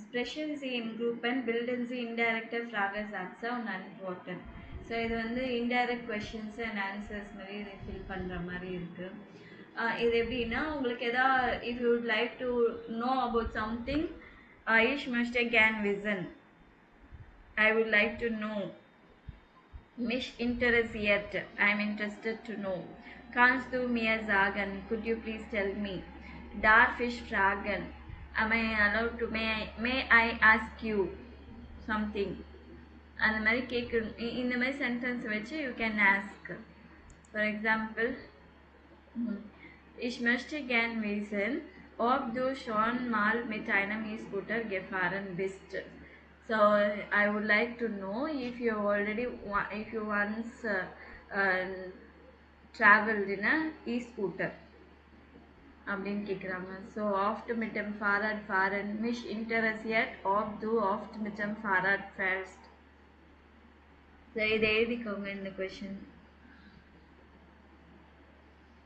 Sprechen Sie im Gruppen, bilden Sie indirekte Fragesatzer und Antworten. So இது வந்து indirect questions and answers மாதிரி இதை fill பண்ணுற மாதிரி இருக்குது. இது எப்படின்னா உங்களுக்கு எதாவது if you would like to know about something ich möchte gern wissen, I would like to know, mich interessiert, I am interested to know, kannst du mir sagen, could you please tell me, darf ich fragen, am I allowed to, may I ask you something, அந்த மாதிரி கேட்கணும். இந்த மாதிரி sentence வச்சு you can ask. For example, ich möchte gern wissen, ob du schon mal mit einem E-Scooter gefahren bist. So I would like to know if you once traveled in a E-Scooter அப்படின்னு கேட்குறாங்க. So oft mit dem Fahrrad fahren, mich interessiert ob du oft mit dem Fahrrad fährst. So இதை எழுதிக்கோங்க இந்த question.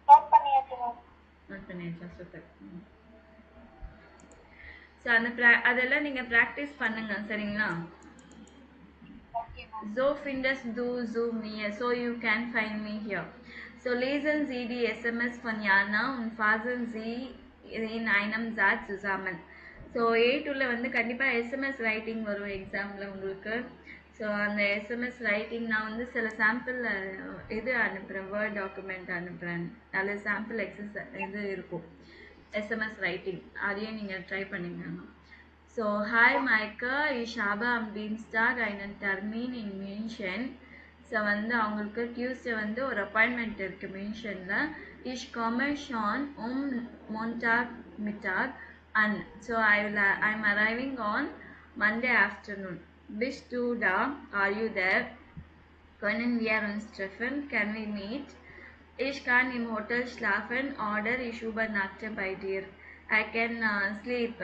Note பண்ணியாச்சா? Super. So அதெல்லாம் நீங்கள் practice பண்ணுங்க, சரிங்களா? So findest du so mir, so you can find me here. So lesen Sie die SMS von Jana und fassen Sie in einem Satz zusammen. So A2ல வந்து கண்டிப்பாக SMS writing வரும் எக்ஸாமில் உங்களுக்கு. ஸோ அந்த எஸ்எம்எஸ் ரைட்டிங் நான் வந்து சில சாம்பிள் இது அனுப்புகிறேன், வேர்ட் டாக்குமெண்ட் அனுப்புகிறேன், அதில் சாம்பிள் இது இருக்கும் எஸ்எம்எஸ் ரைட்டிங், அதையும் நீங்கள் ட்ரை பண்ணிக்கோங்க. So, hi Maike, ich habe am Dienstag einen Termin in München. So வந்து அவங்களுக்கு டியூஸ்டே வந்து ஒரு அப்பாயின்மெண்ட் இருக்குது மியூன்ஷனில். Ich komme schon Montag Mittag an. So I'm arriving on Monday afternoon. Bist du da? Are you there? Können wir uns treffen? Can we meet? Ich kann im Hotel schlafen oder ich übernachte bei dir. I can sleep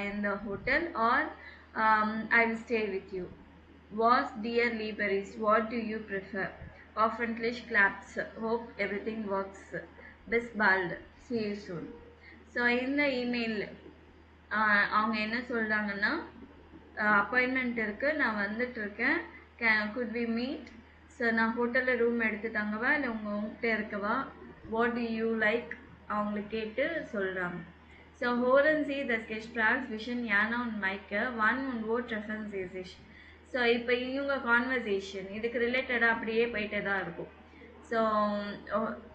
in the hotel or I will stay with you. Was dir lieber ist? What do you prefer? Hoffentlich klappt's. Hope everything works. Bis bald. See you soon. So இந்த email அவங்க என்ன சொல்கிறாங்கன்னா, appointment இருக்குது, நான் வந்துட்டுருக்கேன், could we meet? So நான் ஹோட்டலில் room எடுத்து தங்கவா இல்லை உங்கள்கிட்ட இருக்கவா? What do you like? அவங்கள கேட்டு சொல்கிறாங்க. So hören Sie das Gespräch zwischen Jana und Maike, wann und wo treffen Sie sich? So இப்போ இவங்க கான்வர்சேஷன் இதுக்கு ரிலேட்டடாக அப்படியே போயிட்டே தான் இருக்கும். ஸோ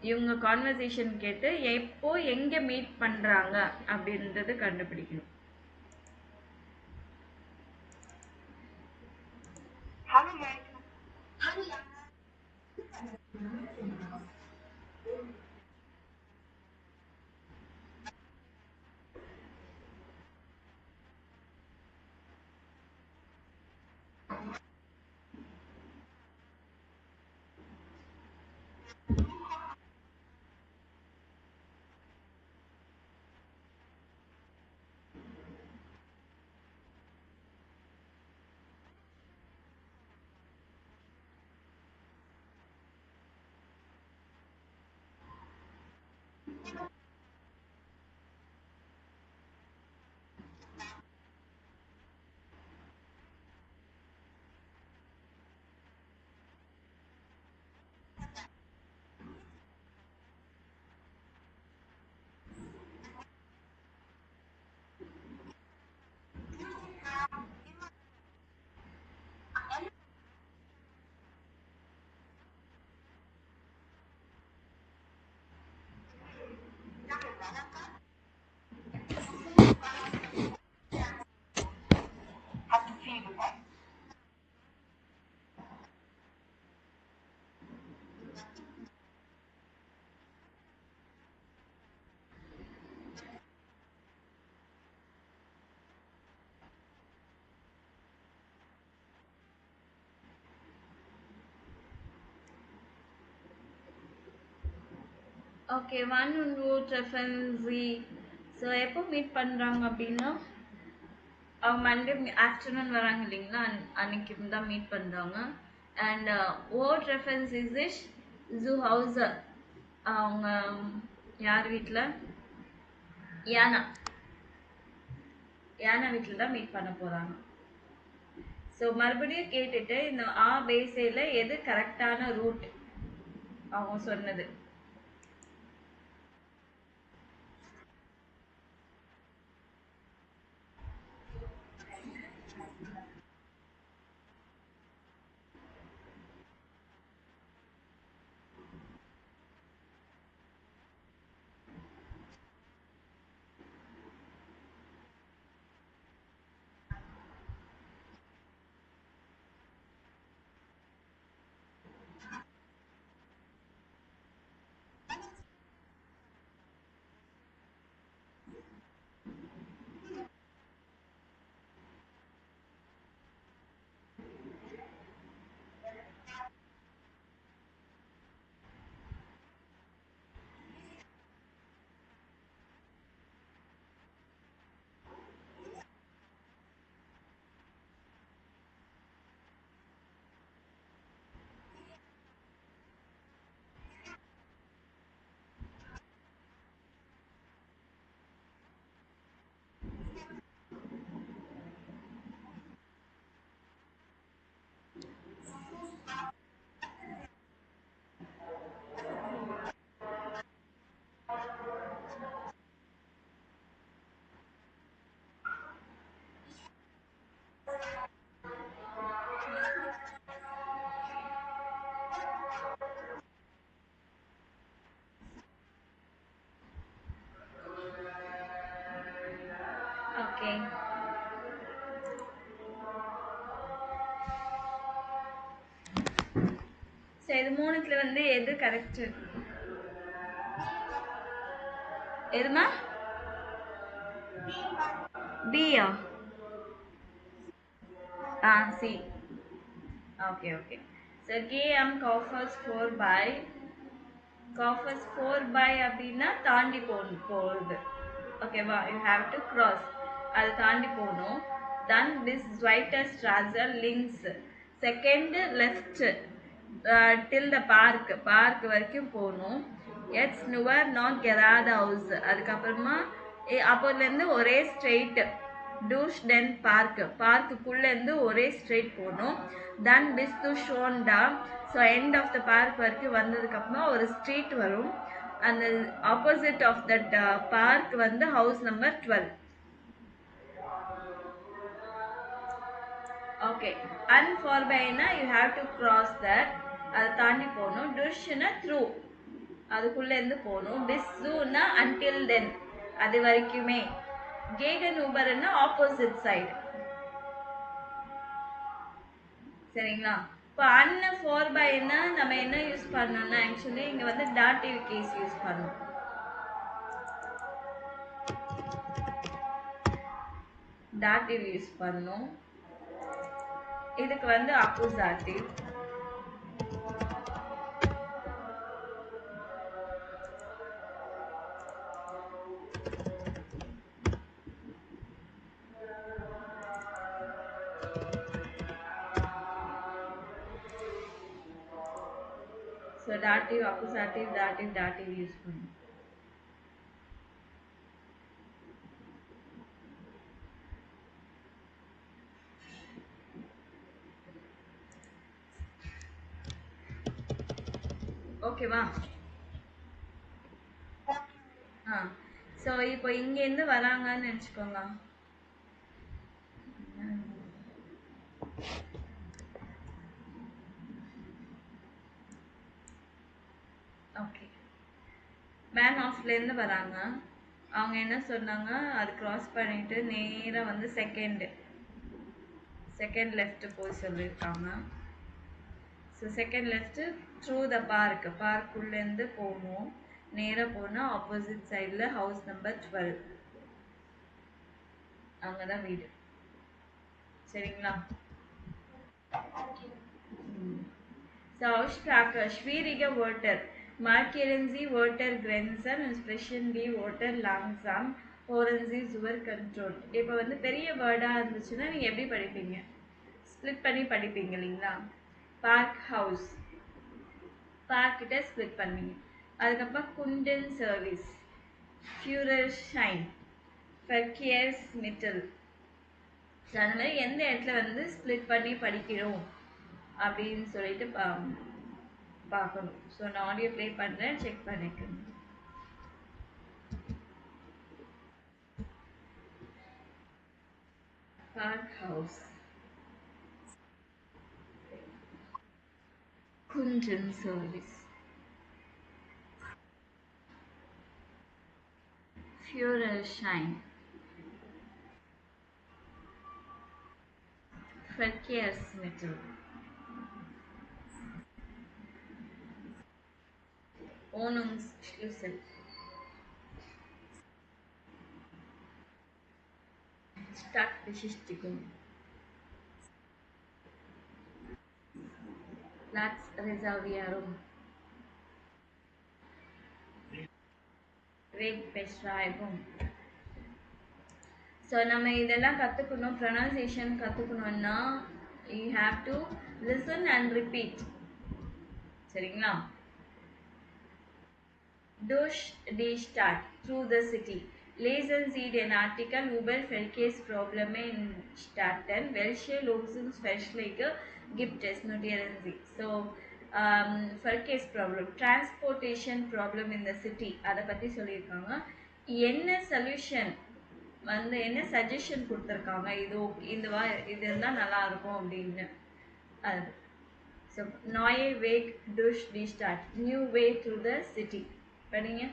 இவங்க கான்வர்சேஷன் கேட்டு எப்போ எங்கே மீட் பண்ணுறாங்க அப்படின்றது கண்டுபிடிக்கணும். ஓகே, ஒன் அண்ட் டூ ட்ரெஃபன்ஸி. ஸோ எப்போ மீட் பண்ணுறாங்க அப்படின்னா, அவங்க மண்டே ஆஃப்டர்நூன் வராங்க இல்லைங்களா, அன்னைக்கு தான் மீட் பண்ணுறாங்க. அண்ட் ஓ ட்ரெஃபன்ஸ் இஸ் இஷ் ஜூ ஹவுஸ், அவங்க யார் வீட்டில்? யானா யானா வீட்டில் தான் மீட் பண்ண போகிறாங்க. ஸோ மறுபடியும் கேட்டுட்டு இந்த ஆ பேசையில் எது கரெக்டான ரூட் அவங்க சொன்னது. ஓகே. சரி, இது மூணுத்துல வந்து எது கரெக்ட்? எதுமா? பியா? சி. Okay okay. ஸோ கேஎம் காஃபர்ஸ் 4 by அப்படின்னா தாண்டி போகுது. ஓகேவா? யூ ஹாவ் டு கிராஸ், அது தாண்டி போகணும். தென் திஸ் ஸ்வைட்டர் ஸ்ட்ராசர் லிங்க்ஸ் second left till the park வரைக்கும் போகணும். எட்ஸ் நுவர் நாட் கெராத ஹவுஸ். அதுக்கப்புறமா அப்போதுலேருந்து ஒரே ஸ்ட்ரெயிட் டூஷ் டென் பார்க்குள்ளேருந்து ஒரே ஸ்ட்ரெயிட் போகணும். தென் பிஸ் டு ஷோன்டா. So end of the park வரைக்கும் வந்ததுக்கப்புறமா ஒரு ஸ்ட்ரீட் வரும். அந்த ஆப்போசிட் ஆஃப் தட் பார்க் வந்து ஹவுஸ் நம்பர் 12. ஓகே. அண்ட் ஃபார் பைனா you have to cross that, அதை தாண்டி போகணும். டுஷ்னா த்ரூ, அதுக்குள்ளேருந்து போகணும். பிஸ்ஸுன்னா அன்டில் தென், அது வரைக்குமே. கேகன் ஊபர்னா ஆப்போசிட் சைடு. சரிங்களா? இப்போ அன்ன 4 by நம்ம என்ன யூஸ் பண்ணோம்னா ஆக்சுவலி இங்கே வந்து டாட்டிவ் கேஸ் யூஸ் பண்ணணும். டாட்டிவ் யூஸ் பண்ணணும். இதுக்கு வந்து அக்குசாட்டிவ். ஸோ டாட்டிவ், அக்குசாட்டிவ், டாட்டிவ் யூஸ் பண்ணணும். ஓகேவா? ஸோ இப்போ இங்கேருந்து வராங்கன்னு நினச்சிக்கோங்க. ஓகே. மேன் ஆஃப்லேருந்து வராங்க. அவங்க என்ன சொன்னாங்க, அது கிராஸ் பண்ணிட்டு நேராக வந்து செகண்ட் லெஃப்ட் போய் சொல்லியிருக்காங்க. So second left through the பார்க்குள்ளேருந்து போகணும். நேராக போனால் ஆப்போசிட் சைடில் ஹவுஸ் நம்பர் 12, அங்கே தான் வீடு. சரிங்களா? So Aussprache schwierige Wörter. Markieren Sie Wörter Grenzen und sprechen die Wörter langsam. Hören Sie zur Control. இப்போ வந்து பெரிய வேர்டாக இருந்துச்சுன்னா நீங்கள் எப்படி படிப்பீங்க? ஸ்ப்ளிட் பண்ணி படிப்பீங்க இல்லைங்களா? பார்க் ஹவுஸ், பார்க்கிட்ட ஸ்ப்ளிட் பண்ணுவீங்க. அதுக்கப்புறம் குண்டன் சர்வீஸ், ஃபியூரர் ஷைன், ஃபர்கியர்ஸ் மிட்டல், ஸோ அந்த மாதிரி எந்த இடத்துல வந்து ஸ்ப்ளிட் பண்ணி படிக்கிறோம் அப்படின்னு சொல்லிட்டு பார்க்கணும். ஸோ நான் ஆடியோ ப்ளே பண்ணுறேன், செக் பண்ணிக்கணும். பார்க் ஹவுஸ், குஞ்சன் சர்வீஸ், ஃபியூரல்ஷைம், Verkehrsmittel, Wohnungsschlüssel, Stadtbesichtigung, Platzreservierung, Wegbeschreibung. So நம்ம இதெல்லாம் கற்றுக்கணும், ப்ரொனன்சியேஷன் கற்றுக்கணுன்னா you have to listen and repeat. சரிங்களா? Durch die Stadt, through the city. Lesen Sie den Artikel über Verkehrsprobleme in Städten. Welche Lösungsvorschläge gibt es? Notieren Sie. So, Verkehrsproblem, transportation problem in the city. அதை பற்றி சொல்லியிருக்காங்க. என்ன solution வந்து என்ன suggestion கொடுத்துருக்காங்க, இது okay, இது இருந்தால் நல்லா இருக்கும் அப்படின்னு. அது so neue Weg durch die Stadt, new way through the city. படிங்க.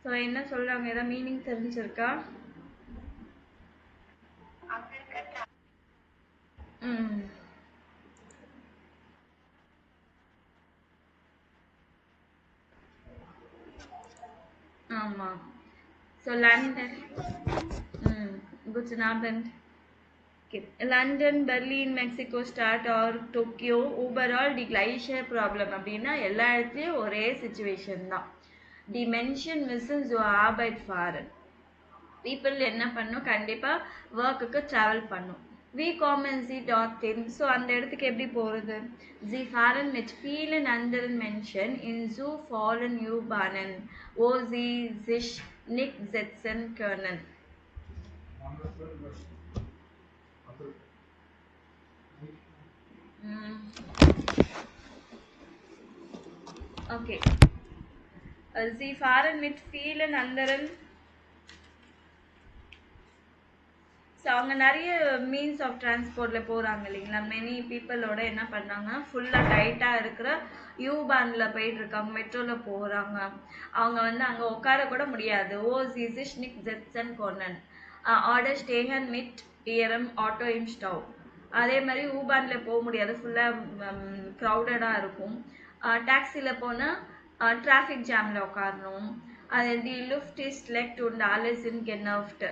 ஸோ என்ன சொல்றாங்க, ஏதாவது மீனிங் தெரிஞ்சிருக்கா? ஆமாம். So London, guten Abend. London, Berlin, Mexico ஸ்டார்ட் ஆர் டோக்கியோ, ஓவரால் தி கிளைஷியர் ப்ராப்ளம் அப்படின்னா எல்லா இடத்துலையும் ஒரே சுச்சுவேஷன் தான். தி மென்ஷன் மிஸ்ஸஸ் ஆபைட் ஃபாரன், பீப்புள் என்ன பண்ணும், கண்டிப்பாக ஒர்க்குக்கு ட்ராவல் பண்ணும். வி காமன் சி டாட் இன், ஸோ அந்த இடத்துக்கு எப்படி போகிறது? சி ஃபாரன் மிட் ஃபீலன் அண்டரன் மென்ஷன் இன் ஜூ ஃபாலன் யூ பானன் ஓ சி ஜிஷ் நிக் ஜெட்சன் கர்னன். Okay. Sie fahren mit vielen anderen. So அவங்க நிறைய மீன்ஸ் ஆஃப் டிரான்ஸ்போர்ட்டில் போகிறாங்க இல்லைங்களா. மெனி பீப்புளோட என்ன பண்ணாங்க, ஃபுல்லாக டைட்டாக இருக்கிற யூபானில் போயிட்டுருக்காங்க, மெட்ரோவில் போகிறாங்க. அவங்க வந்து அங்கே உட்கார கூட முடியாது. ஓ ஜிசிஷ்னிக் ஜெட்சன் கோர்னன் ஆர்டர் ஸ்டேஹன் மிட் இயரம் ஆட்டோ இம் ஸ்டவ். அதே மாதிரி ஊபானில் போக முடியாது, ஃபுல்லாக க்ரௌடடாக இருக்கும். டாக்ஸியில் போனால் டிராஃபிக் ஜாமில் உட்காரணும். அது தி லுஃப்ட் இஸ் லெக்ட் உண்ட் ஆலஸ் இன் கென்னஃப்ட்,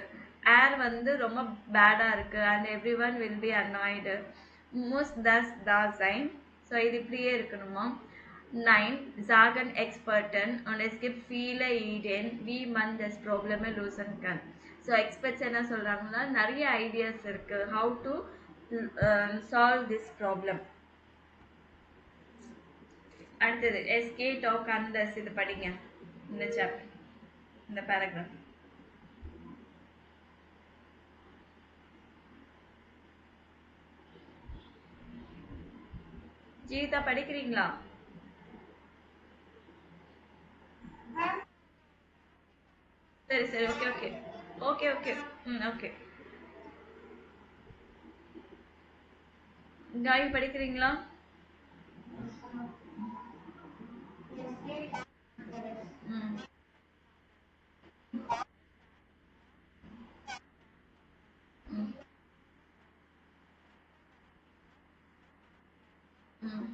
ஏர் வந்து ரொம்ப பேடாக இருக்குது and everyone will be annoyed. மோஸ்ட் தஸ் த சைன். ஸோ இது இப்படியே இருக்கணுமா. 9 sagen Experten und es gibt viele Ideen wie man das Problem lösen kann. So experts என்ன சொல்கிறாங்கன்னா நிறைய ஐடியாஸ் இருக்குது, how to solve this problem. அடுத்தது எஸ்கே டாக் அண்டர்ஸ், இது படிங்க இந்த சாப்டர், இந்த பேராகிராஃப். ஜீவிதா படிக்கிறீங்களா? சரி சரி, okay okay okay okay okay. காய் படிக்கிறீங்களா? ம்.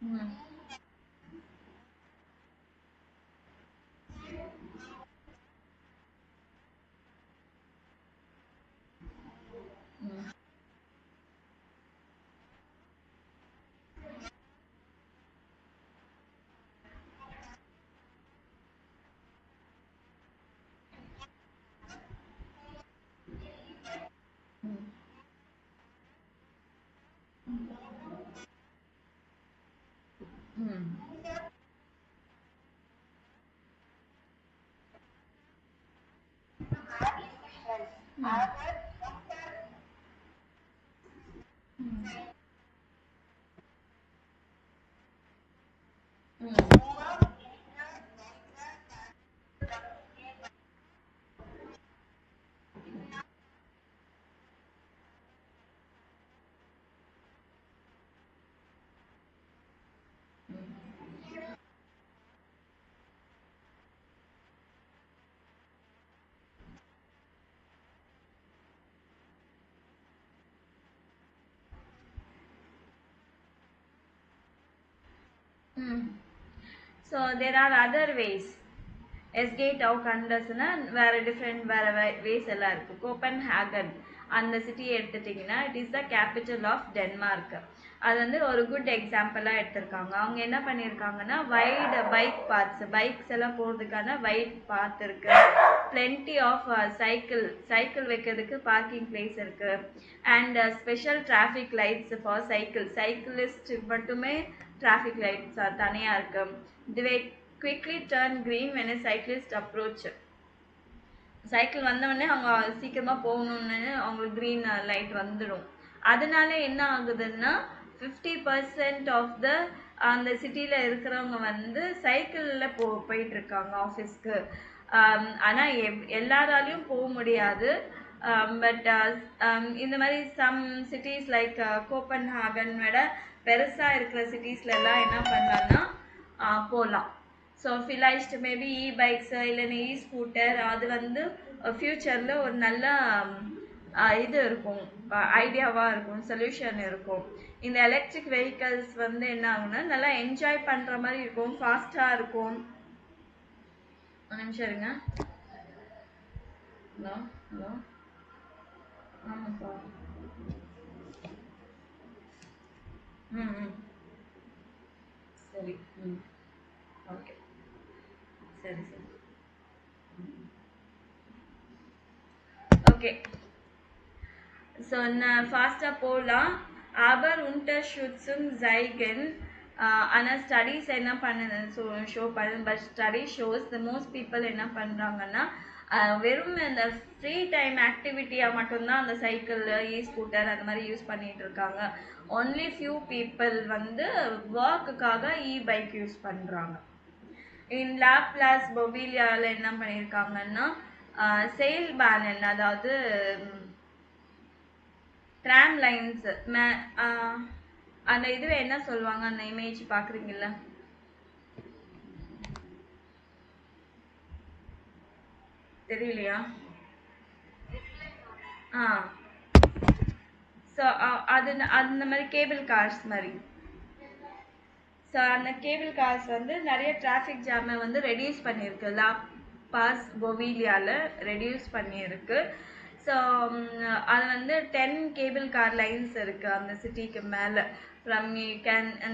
ம். ம். ம். ம். ம். ம். So there are other ways. எஸ்கேட் ஆஃப் கண்டஸ்னா வேறு டிஃப்ரெண்ட் வேறு வேஸ் எல்லாம் இருக்குது. கோப்பன்ஹேகன் அந்த சிட்டியை எடுத்துட்டிங்கன்னா it is the capital of Denmark. அது வந்து ஒரு குட் எக்ஸாம்பிளாக எடுத்திருக்காங்க. அவங்க என்ன பண்ணியிருக்காங்கன்னா வைடு பைக் பார்ட்ஸ், பைக்ஸ் எல்லாம் போகிறதுக்கான வைட் பாத் இருக்குது. பிளென்டி ஆஃப் சைக்கிள் வைக்கிறதுக்கு பார்க்கிங் பிளேஸ் இருக்குது. And special traffic lights for cyclist மட்டுமே டிராஃபிக் லைட்ஸ் தனியாக இருக்குது. இதுவே quickly turn green when a cyclist approach. Cycle வந்தவொடனே அவங்க சீக்கிரமாக போகணுன்னு அவங்களுக்கு க்ரீன் லைட் வந்துடும். அதனால என்ன ஆகுதுன்னா 50% ஆஃப் த அந்த சிட்டியில் இருக்கிறவங்க வந்து சைக்கிளில் போயிட்டுருக்காங்க ஆஃபீஸ்க்கு. ஆனால் எல்லாராலையும் போக முடியாது. பட் இந்த மாதிரி சம் சிட்டிஸ் லைக் கோப்பன்ஹாகன் விட பெருசாக இருக்கிற சிட்டிஸ்லலாம் என்ன பண்ணலான்னா போகலாம். ஸோ ஃபிலைஸ்ட் மேபி பைக்ஸு இல்லைன்னா ஸ்கூட்டர் அது வந்து ஃப்யூச்சரில் ஒரு நல்ல இது இருக்கும், ஐடியாவாக இருக்கும், சொல்யூஷன் இருக்கும். இந்த எலக்ட்ரிக் வெஹிக்கல்ஸ் வந்து என்ன ஆகும்னா நல்லா என்ஜாய் பண்ணுற மாதிரி இருக்கும், ஃபாஸ்ட்டாக இருக்கும். ஒரு நிமிஷம் இருங்க. ஹலோ ஹலோ ஆமாப்பா. ம் ம் சரி. ம் ஓகே சரி சரி. ஓகே ஸோ நான் ஃபாஸ்ட்டாக போகலாம். aber Unterstützung zeigen. ஆனால் ஸ்டடீஸ் என்ன பண்ணுது ஷோ பண்ணுது. But study shows the most people என்ன பண்ணுறாங்கன்னா வெறும் இந்த ஃப்ரீ டைம் ஆக்டிவிட்டியாக மட்டும்தான் அந்த சைக்கிள் ஸ்கூட்டர் அந்த மாதிரி யூஸ் பண்ணிகிட்டு இருக்காங்க. ஒன்லி ஃபியூ பீப்புள் வந்து ஒர்க்குக்காக பைக் யூஸ் பண்ணுறாங்க. இன் லாப்லாஸ் பொவிலியாவில் என்ன பண்ணியிருக்காங்கன்னா செயில் பேனன், அதாவது ட்ராம் லைன்ஸ் அந்த இதுவே என்ன சொல்லுவாங்க, அந்த இமேஜ் பார்க்குறீங்களா? தெரியலையா? ஸோ அது அந்த மாதிரி கேபிள் கார்ஸ் மாதிரி. ஸோ அந்த கேபிள் கார்ஸ் வந்து நிறைய டிராஃபிக் ஜாமை வந்து ரெடியூஸ் பண்ணியிருக்கு. பாஸ் பொவிலியாவில் ரெடியூஸ் பண்ணியிருக்கு. ஸோ அது வந்து 10 கேபிள் கார் லைன்ஸ் இருக்குது அந்த சிட்டிக்கு மேலே. ஃப்ரம்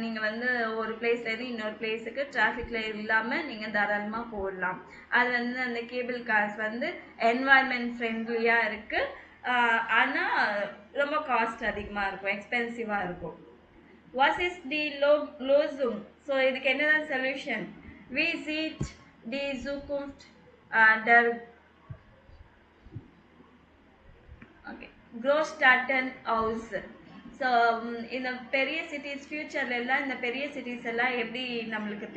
நீங்கள் வந்து ஒரு பிளேஸ்லேருந்து இன்னொரு பிளேஸுக்கு டிராஃபிக்கில் இல்லாமல் நீங்கள் தாராளமாக போடலாம். அது வந்து அந்த கேபிள் கார்ஸ் வந்து என்வாயர்மெண்ட் ஃப்ரெண்ட்லியாக இருக்குது. ஆனால் ரொம்ப காஸ்ட் அதிகமாக இருக்கும், எக்ஸ்பென்சிவாக இருக்கும். வாட் இஸ் தி லோசூம்? ஸோ இதுக்கு என்னதான் சொல்யூஷன்? வி சீட் தி ஜூகும்ட் டர் ஓகே க்ரோஸ்டாட்டன் ஹவுஸ். ஸோ இந்த பெரிய சிட்டிஸ் ஃப்யூச்சர்லாம் இந்த பெரிய சிட்டிஸ் எல்லாம் எப்படி நம்மளுக்கு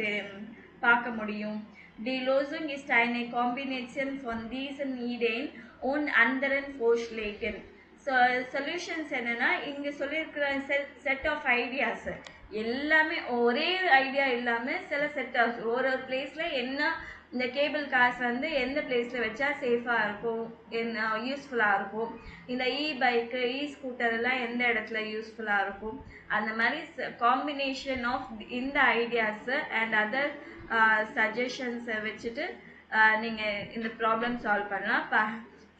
பார்க்க முடியும்? தி லோசூங் இஸ் eine Kombination von diesen Ideen und anderen Vorschlägen. So solutions என்னென்னா இங்கே சொல்லியிருக்கிற செட் ஆஃப் ஐடியாஸ் எல்லாமே ஒரே ஐடியா இல்லாம சில செக்டார்ஸ் ஒரு ஒரு பிளேஸ்ல என்ன இந்த கேபிள் கார்ஸ் வந்து எந்த பிளேஸ்ல வச்சா சேஃபா இருக்கும், என்ன யூஸ்ஃபுல்லா இருக்கும், இந்த இ பைக்கு இ ஸ்கூட்டர் எல்லாம் எந்த இடத்துல யூஸ்ஃபுல்லா இருக்கும், அந்த மாதிரி காம்பினேஷன் ஆஃப் இந்த ஐடியாஸ் அண்ட் அதர் சஜஷன்ஸை வச்சுட்டு நீங்க இந்த ப்ராப்ளம் சால்வ் பண்ணலாம்.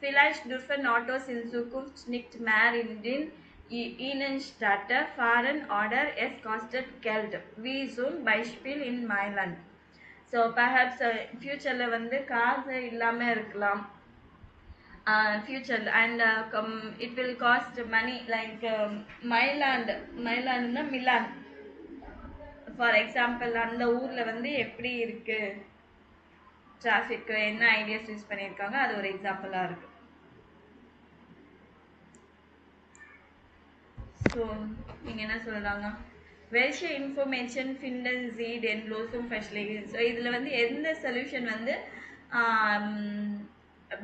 Vielleicht dürfen Autos in Zukunft nicht mehr in den Innenstädte fahren oder es kostet Geld. Wie zum Beispiel in Mailand. So perhaps future வந்து காசு இல்லாம இருக்கலாம். Future and it will cost money like Mailand Milan for example அந்த ஊர்ல வந்து எப்படி இருக்கு traffic, என்ன ஐடியாஸ் யூஸ் பண்ணியிருக்காங்க, அது ஒரு எக்ஸாம்பிளா இருக்கு. ஸோ நீங்கள் என்ன சொல்கிறாங்க, welche Information finden Sie den Lösung verschlägt? So இதில் வந்து எந்த சொல்யூஷன் வந்து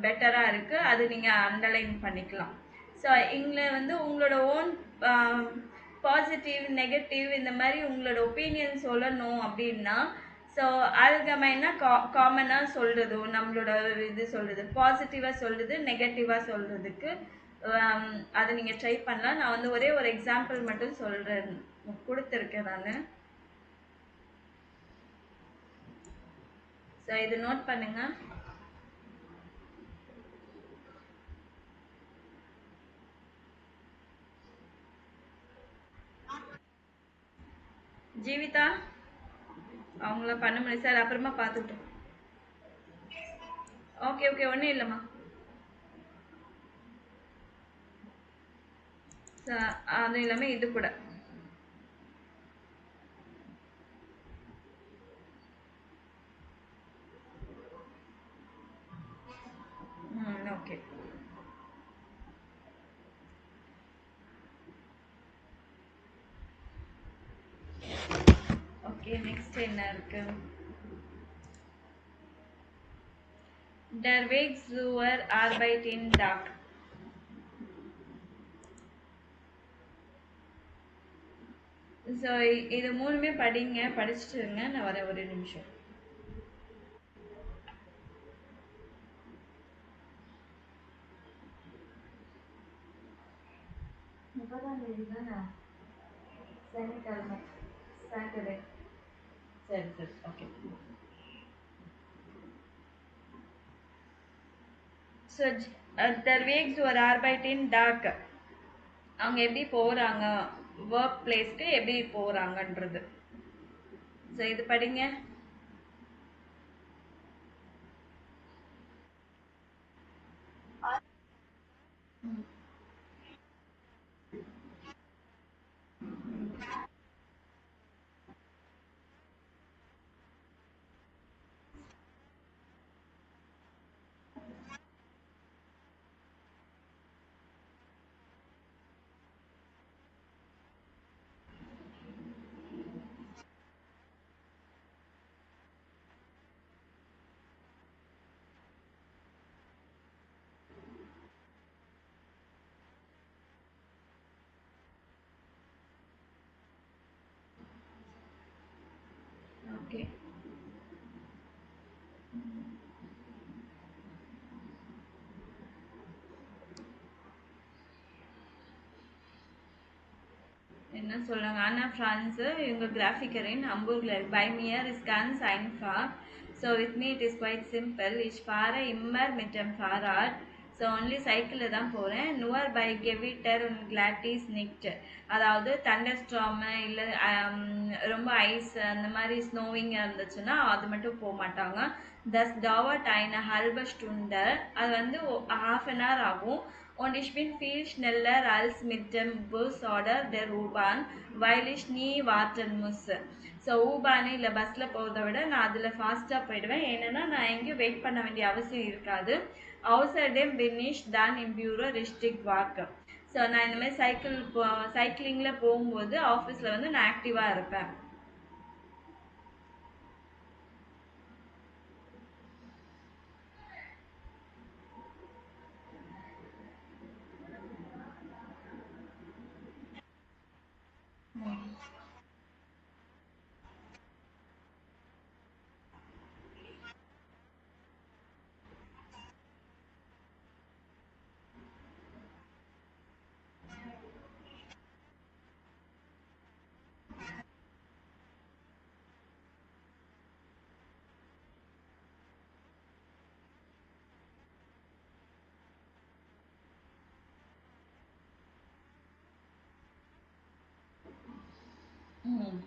பெட்டராக இருக்குது அது நீங்கள் அண்டர்லைன் பண்ணிக்கலாம். ஸோ இதில் வந்து உங்களோட ஓன் பாசிட்டிவ் நெகட்டிவ் இந்த மாதிரி உங்களோட ஒப்பீனியன் சொல்லணும் அப்படின்னா, ஸோ ஆல்கமைனாக காமனாக சொல்கிறது, நம்மளோட இது சொல்கிறது, பாசிட்டிவாக சொல்கிறது, நெகட்டிவாக சொல்கிறதுக்கு அதை நீங்கள் ட்ரை பண்ணலாம். நான் வந்து ஒரே ஒரு எக்ஸாம்பிள் மட்டும் சொல்கிறேன், கொடுத்துருக்கேன் நான். ஸோ இது நோட் பண்ணுங்க. ஜீவிதா அவங்கள பண்ண முடியும் சார், அப்புறமா பார்த்துட்டோம். ஓகே ஓகே, ஒன்றும் இல்லைம்மா. அது இல்லாமல் இது கூட ஓகே. ஓகே, நெக்ஸ்ட் என்ன இருக்கு? Der Weg zur Arbeit in Dark. So இது மூணுமே படிங்க, படிச்சுட்டு இருங்க, நான் வரேன் ஒரு நிமிஷம். சனிக்கிழமை சாட்டர்டே. சரி சரி, okay. So der Weg zur Arbeit in Dark, அவங்க எப்படி போகிறாங்க, ஒர்க் பிளேஸ்க்கு எப்படி போகிறாங்கன்றது. ஸோ இது படிங்க. ஓகே, என்ன சொல்கிறாங்க, Anna Franz, இவங்க கிராஃபிக்கரின் Hamburgler. Bei mir ist ganz einfach. So with me it is quite simple. Ich fahre immer mit dem Fahrrad. So only சைக்கிளில் தான் போகிறேன். nur bei Gewitter und Glattis nicht. அதாவது Thunder ஸ்டார்மு இல்லை ரொம்ப ice அந்த மாதிரி ஸ்னோவிங்காக இருந்துச்சுன்னா அது மட்டும் போக மாட்டாங்க. das dauert eine halbe Stunde. அது வந்து half an hour ஆகும். Und ich bin viel schneller als mit dem Bus oder der U-Bahn, weil ich nie warten muss. So ஊபானு இல்லை பஸ்ஸில் போகிறத விட நான் அதில் ஃபாஸ்ட்டாக போயிடுவேன். ஏன்னா நான் எங்கேயும் வெயிட் பண்ண வேண்டிய அவசியம் இருக்காது. außerdem bin ich dann im Büro richtig wach. So நான் இந்த மாதிரி சைக்கிளிங்கில் போகும்போது ஆஃபீஸில் வந்து நான் ஆக்டிவாக இருப்பேன். ம்.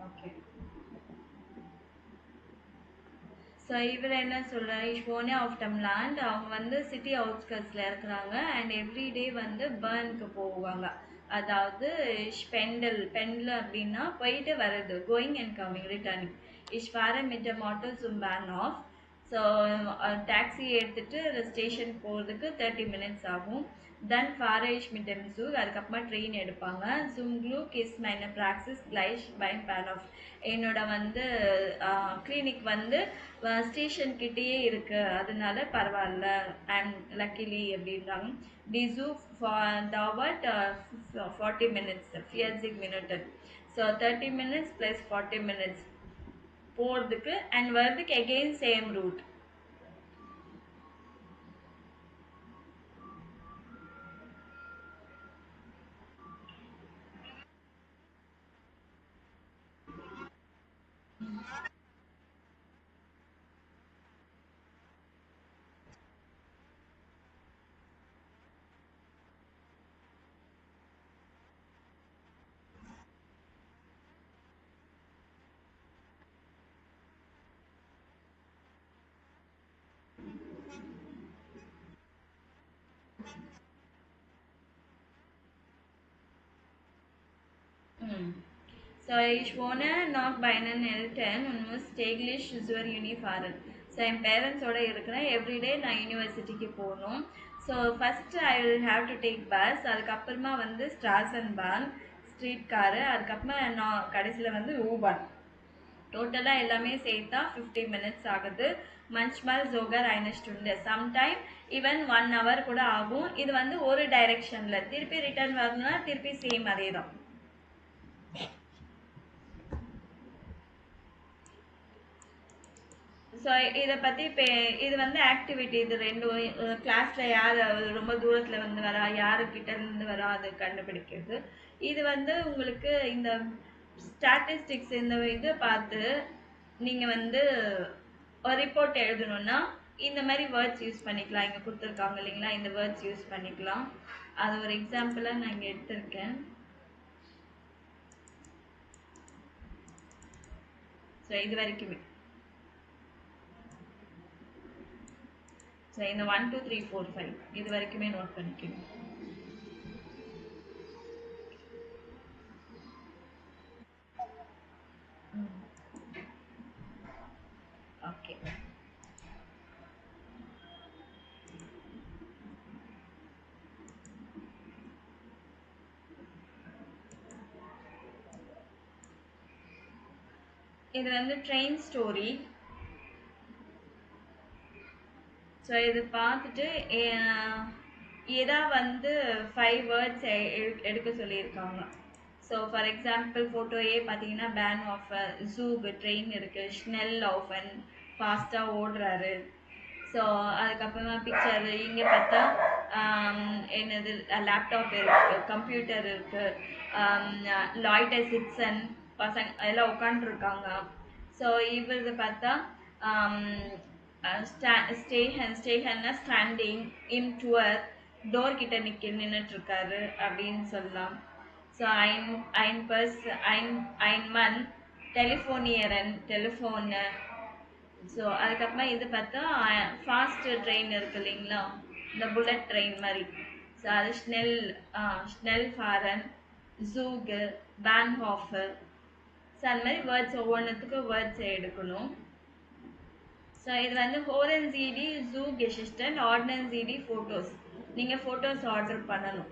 ஓகே. ஸோ இவர் என்ன சொல்றாரு, ஷோனே ஆஃப் டம்லாண்ட் அவங்க வந்து சிட்டி அவுட்ஸ்கட்ஸில் இருக்கிறாங்க அண்ட் எவ்ரிடே வந்து பேர்னுக்கு போவாங்க. அதாவது பெண்டல் அப்படின்னா போயிட்டு வர்றது, கோயிங் அண்ட் கம்மிங், ரிட்டர்னிங். ஃபார மிட் மாட்டோ zum பேன் ஆஃப். ஸோ டாக்ஸி எடுத்துட்டு ஸ்டேஷன் போகிறதுக்கு 30 minutes ஆகும். தென் ஃபார ich mit dem Zug, அதுக்கப்புறமா ட்ரெயின் எடுப்பாங்க. zum Glück ist meine Praxis gleich beim Bahnhof. என்னோட வந்து கிளினிக் வந்து ஸ்டேஷன் கிட்டேயே இருக்கு, அதனால பரவாயில்ல, ஐம் லக்கிலி அப்படின்றாங்க. தி ஜூ dauert 40 minutes, 40 minutes. So 30 minutes + 40 minutes போகிறதுக்கு அண்ட் வர்றதுக்கு again same route. So ich wohne noch bei einen Eltern und muss täglich zur Uni fahren. So என் பேரண்ட்ஸோட இருக்கிறேன், எவ்ரிடே நான் யூனிவர்சிட்டிக்கு போகணும். So first I will have to take bus, அதுக்கப்புறமா வந்து ஸ்ட்ராசன் பான் ஸ்ட்ரீட் காரு, அதுக்கப்புறமா நான் கடைசியில் வந்து ஊபர். டோட்டலாக எல்லாமே சேர்த்தா 50 minutes ஆகுது. மஞ்ச்மல் ஜோகர் ஐனஸ்டுண்டு சம்டைம் ஈவன் 1 hour கூட ஆகும். இது வந்து ஒரு டைரெக்ஷனில் திருப்பி ரிட்டர்ன் வரணும்னா திருப்பி சேம் அதே தான். ஸோ இதை பற்றி இப்போ இது வந்து ஆக்டிவிட்டி, இது ரெண்டும் கிளாஸில் யார் ரொம்ப தூரத்தில் வந்து வரா, யாருக்கிட்ட இருந்து வரா, அது கண்டுபிடிக்கிறது. இது வந்து உங்களுக்கு இந்த ஸ்டாட்டிஸ்டிக்ஸ் இந்த இது பார்த்து நீங்கள் வந்து ஒரு ரிப்போர்ட் எழுதணும்னா இந்த மாதிரி வேர்ட்ஸ் யூஸ் பண்ணிக்கலாம். இங்கே கொடுத்துருக்காங்க இல்லைங்களா, இந்த வேர்ட்ஸ் யூஸ் பண்ணிக்கலாம். அது ஒரு எக்ஸாம்பிளாக நான் இங்கே எடுத்திருக்கேன். ஸோ இது வரைக்குமே ஸோ இந்த 1 2 3 4 5 இது வரைக்குமே நோட் பண்ணிக்கணும். ஓகே. இது வந்து ட்ரெயின் ஸ்டோரி. ஸோ இது பார்த்துட்டு ஏதா வந்து 5 வேர்ட்ஸ் எடுக்க சொல்லியிருக்காங்க. ஸோ ஃபார் எக்ஸாம்பிள் ஃபோட்டோ ஏ பார்த்தீங்கன்னா பேன் ஆஃப் ஜூக் ட்ரெயின் இருக்குது, ஸ்னெல் ஆஃபன் ஃபாஸ்ட்டாக ஓடுறாரு. ஸோ அதுக்கப்புறமா பிக்சர் இங்கே பார்த்தா என்னது லேப்டாப் இருக்குது, கம்ப்யூட்டர் இருக்குது, லாய்டர் சிட்சன் பசங்க எல்லாம் உட்காண்ட்ருக்காங்க. ஸோ இவரது பார்த்தா ஸ்டேஹன்னா ஸ்டாண்டிங் இன் டுவர், டோர் கிட்ட நின்றுட்டுருக்காரு அப்படின்னு சொல்லலாம். ஸோ ஐன் மன் டெலிஃபோனியரன் டெலிஃபோனு. ஸோ அதுக்கப்புறமா இது பார்த்தா ஃபாஸ்ட் ட்ரெயின் இருக்குது இல்லைங்களா, இந்த புல்லட் ட்ரெயின் மாதிரி. ஸோ அது ஸ்னெல் ஃபாரன், ஜூகு, பேன்ஹாஃபு. ஸோ அந்த மாதிரி வேர்ட்ஸ் ஒவ்வொன்றுத்துக்கும் வேர்ட்ஸ் எடுக்கணும். ஸோ இது வந்து ஹோரன் ஜிடி ஜூ கெசிஸ்டன் ஆர்டினன் ஜிடி ஃபோட்டோஸ். நீங்கள் ஃபோட்டோஸ் ஆர்டர் பண்ணணும்.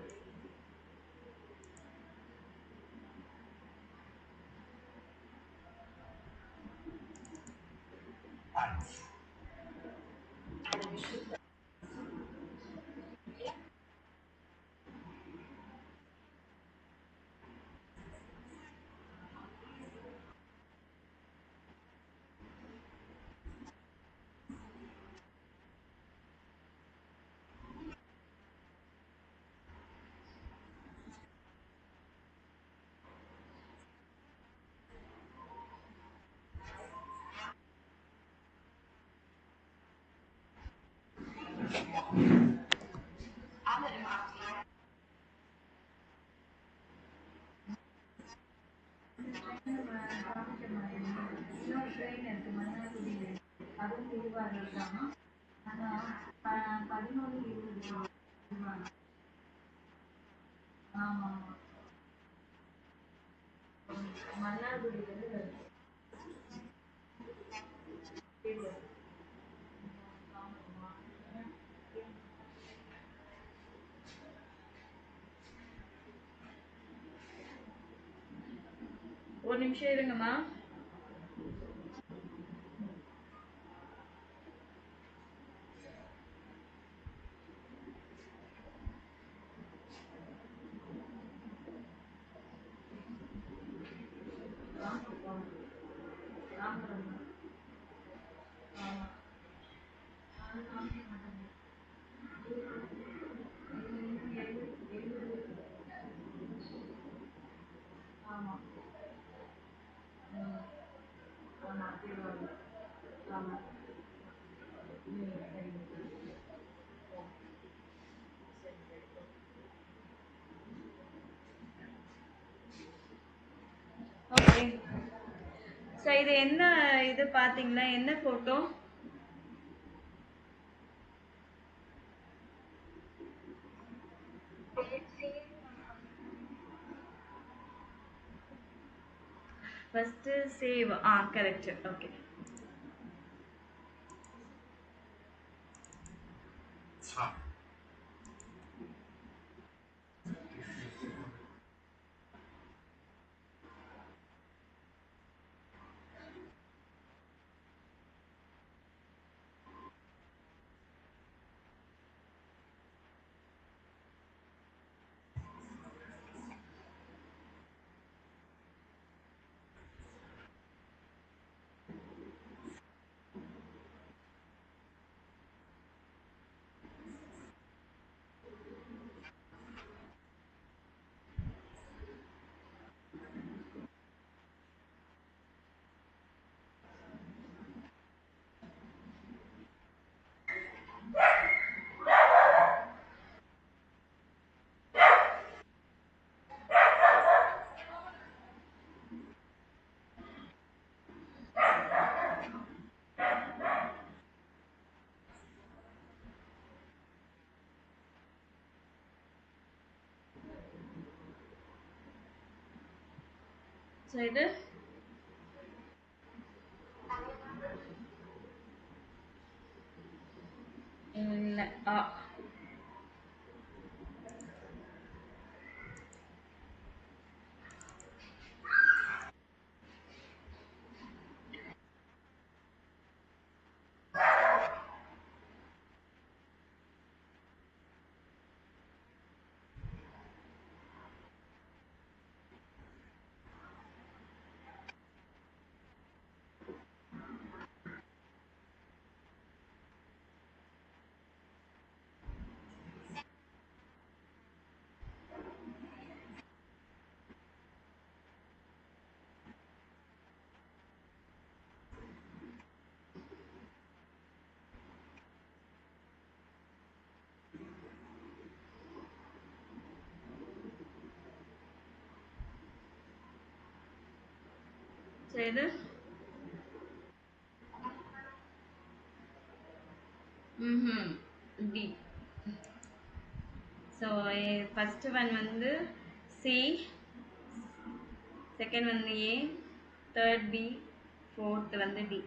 ட்ரெயின் இருக்கு மன்னார்குடியில் இருக்கு அதுவும் திருவாரூர் தான். ஆனால் 11:20 ஆமாம் மன்னார்குடியிலேருந்து வருது. ஒரு நிமிஷம் இருங்கம்மா. ஆமாம் ஆமாம் திருவாரூர் ஆமாம். ஓகே. ஸோ இது என்ன இது பார்த்தீங்களா, என்ன photo? First save. Correct. Okay. So இது இல்லை. ஸோ இது டி. ஸோ ஃபஸ்ட்டு ஒன் வந்து சி, செகண்ட் வந்து ஏ, தேர்ட் பி, ஃபோர்த் வந்து டி.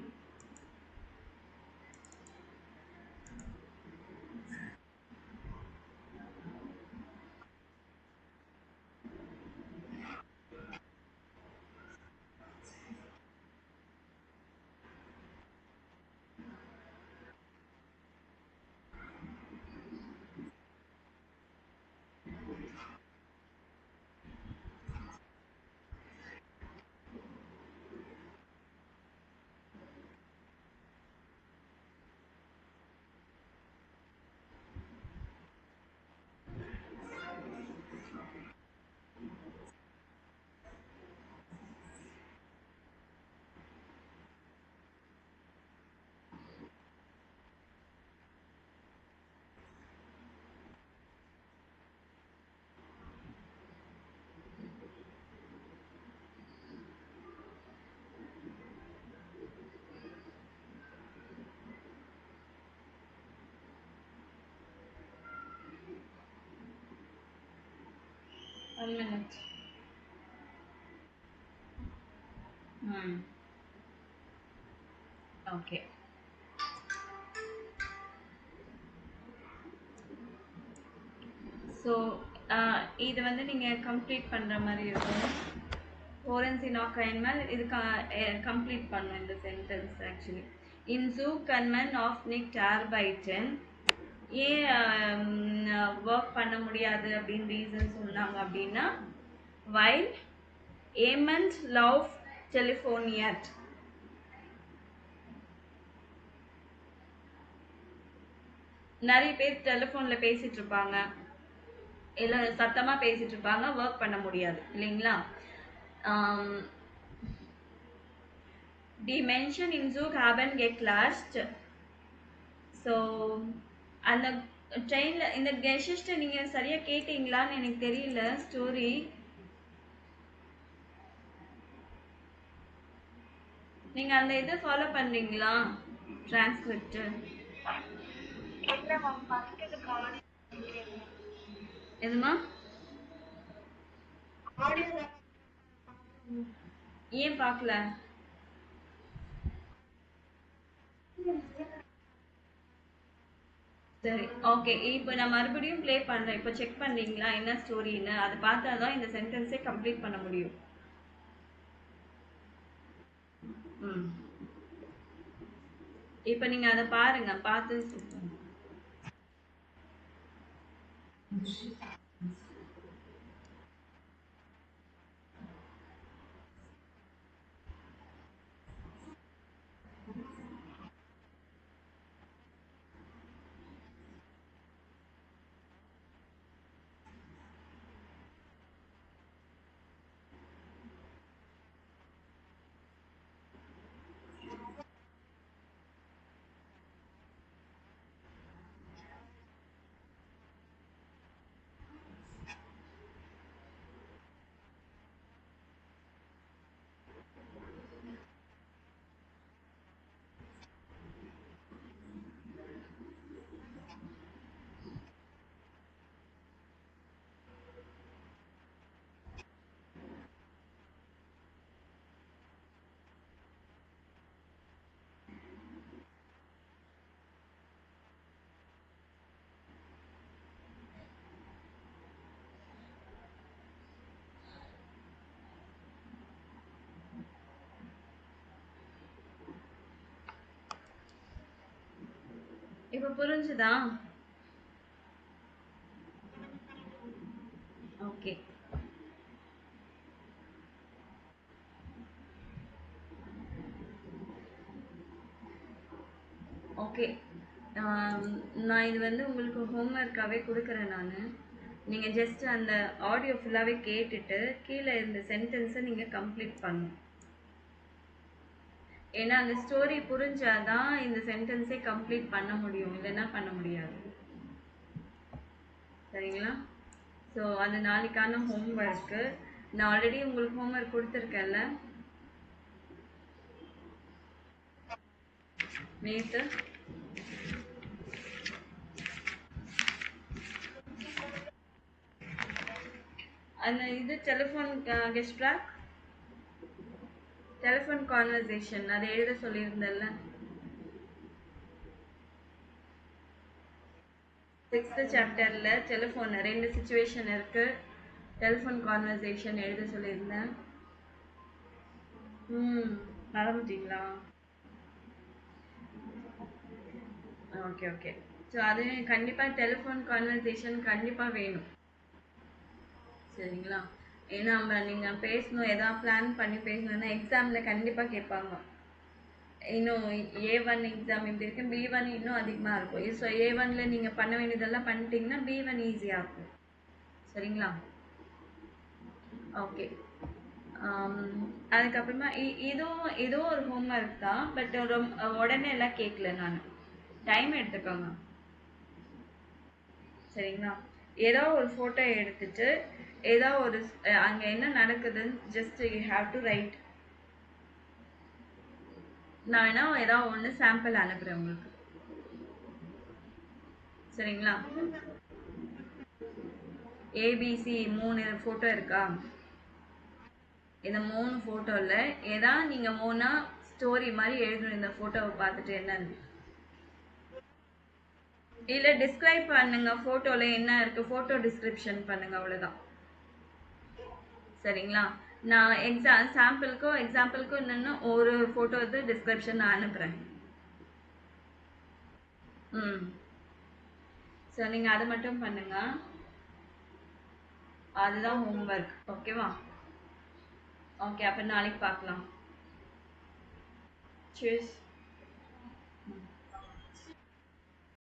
1 minute. Okay. ஸோ இது வந்து நீங்கள் கம்ப்ளீட் பண்ணுற மாதிரி இருக்கும். ஃபோரன்சி நாக் ஐன்மல் இது கம்ப்ளீட் பண்ணும் இந்த சென்டென்ஸ் ஆக்சுவலி. இன் ஜூ கன்மன் ஆஃப் நிக் ஆர்பைட்டன் ஏன் ஒர்க் பண்ண முடியாது அப்படின்னு ரீசன் சொன்னாங்க அப்படின்னா, வைல் ஏமண்ட் லவ் டெலிஃபோனியட். நிறைய பேர் டெலிஃபோனில் பேசிகிட்டு இருப்பாங்க, இல்லை சத்தமாக பேசிகிட்டு இருப்பாங்க, ஒர்க் பண்ண முடியாது இல்லைங்களா. தி மென்ஷன் இன் ஜூ ஹேபன் கெட் லாஸ்ட். ஸோ அந்த ட்ரெயினில் இந்த கெஷிஸ்ட்டை நீங்கள் சரியாக கேட்டீங்களான்னு எனக்கு தெரியல. ஸ்டோரி நீங்கள் அந்த இதை ஃபாலோ பண்ணுறீங்களா? டிரான்ஸ்கிரிப்ட் எதுமா? ஏன் பார்க்கல? சரி, ஓகே. இப்போ நான் மறுபடியும் ப்ளே பண்ணுறேன். இப்போ செக் பண்ணுறீங்களா என்ன ஸ்டோரின்னு? அதை பார்த்தா தான் இந்த சென்டென்ஸே கம்ப்ளீட் பண்ண முடியும். இப்போ நீங்கள் அதை பாருங்க, பார்த்து இப்போ புரிஞ்சுதா? ஓகே. ஓகே, நான் இது வந்து உங்களுக்கு ஹோம்ஒர்க்காகவே கொடுக்குறேன். நீங்கள் ஜஸ்ட் அந்த ஆடியோ ஃபுல்லாகவே கேட்டுட்டு கீழே இந்த சென்டென்ஸை நீங்கள் கம்ப்ளீட் பண்ணணும். ஏன்னா அந்த ஸ்டோரி புரிஞ்சாதான் இந்த சென்டென்ஸே கம்ப்ளீட் பண்ண முடியும், இல்லைன்னா பண்ண முடியாது. சரிங்களா? ஸோ அந்த நாளைக்கான ஹோம்ஒர்க்கு நான் ஆல்ரெடி உங்களுக்கு ஹோம்ஒர்க் கொடுத்துருக்கேன்ல நேற்று. அந்த இது டெலிஃபோன் கெஸ்ட்ராக் டெலிஃபோன் கான்வர்சேஷன் அதை எழுத சொல்லியிருந்தேன்ல. 6th சாப்டர்ல டெலிஃபோன் 2 சிச்சுவேஷன் இருக்கு. டெலிஃபோன் கான்வர்சேஷன் எழுத சொல்லியிருந்தேன். மறந்துட்டீங்களா? Okay okay. ஸோ அது கண்டிப்பாக டெலிஃபோன் கான்வர்சேஷன் கண்டிப்பாக வேணும். சரிங்களா? ஏன்னா நீங்கள் பேசணும், எதாவது பிளான் பண்ணி பேசணுன்னா எக்ஸாமில் கண்டிப்பாக கேட்பாங்க. இன்னும் A1 எக்ஸாம் இப்படி இருக்கு, B1 இன்னும் அதிகமாக இருக்கும். ஸோ A1ல் நீங்கள் பண்ண வேண்டியதெல்லாம் பண்ணிட்டீங்கன்னா B1 ஈஸியாக இருக்கும். சரிங்களா? ஓகே. அதுக்கப்புறமா இதுவும் ஒரு ஹோம்ஒர்க் தான். பட் உடனே எல்லாம் கேட்கல, நான் டைம் எடுத்துக்கோங்க. சரிங்களா? ஏதோ ஒரு ஃபோட்டோ எடுத்துட்டு ஏதோ ஒரு அங்கே என்ன நடக்குதுன்னு just you have to right. நான் வேணா ஏதாவது ஒன்று சாம்பிள் அனுப்புகிறேன் உங்களுக்கு. சரிங்களா? ஏபிசி 3 ஃபோட்டோ இருக்கா? இந்த 3 ஃபோட்டோல ஏதா நீங்க 3ஆ ஸ்டோரி மாதிரி எழுதணும் இந்த ஃபோட்டோவை பார்த்துட்டு என்னன்னு. இல்ல டிஸ்கிரைப் பண்ணுங்க, ஃபோட்டோல என்ன இருக்கு, ஃபோட்டோ டிஸ்கிரிப்ஷன் பண்ணுங்க, அவ்வளவுதான். சரிங்களா? நான் எக்ஸாம்பிளுக்கும் என்னன்னா ஒரு ஃபோட்டோ வந்து டிஸ்கிரிப்ஷன் நான் அனுப்புறேன். ம். ஸோ நீங்க அதை மட்டும் பண்ணுங்க. அதுதான் ஹோம்ஒர்க். ஓகேவா? ஓகே, அப்ப நாளைக்கு பார்க்கலாம். Cheers.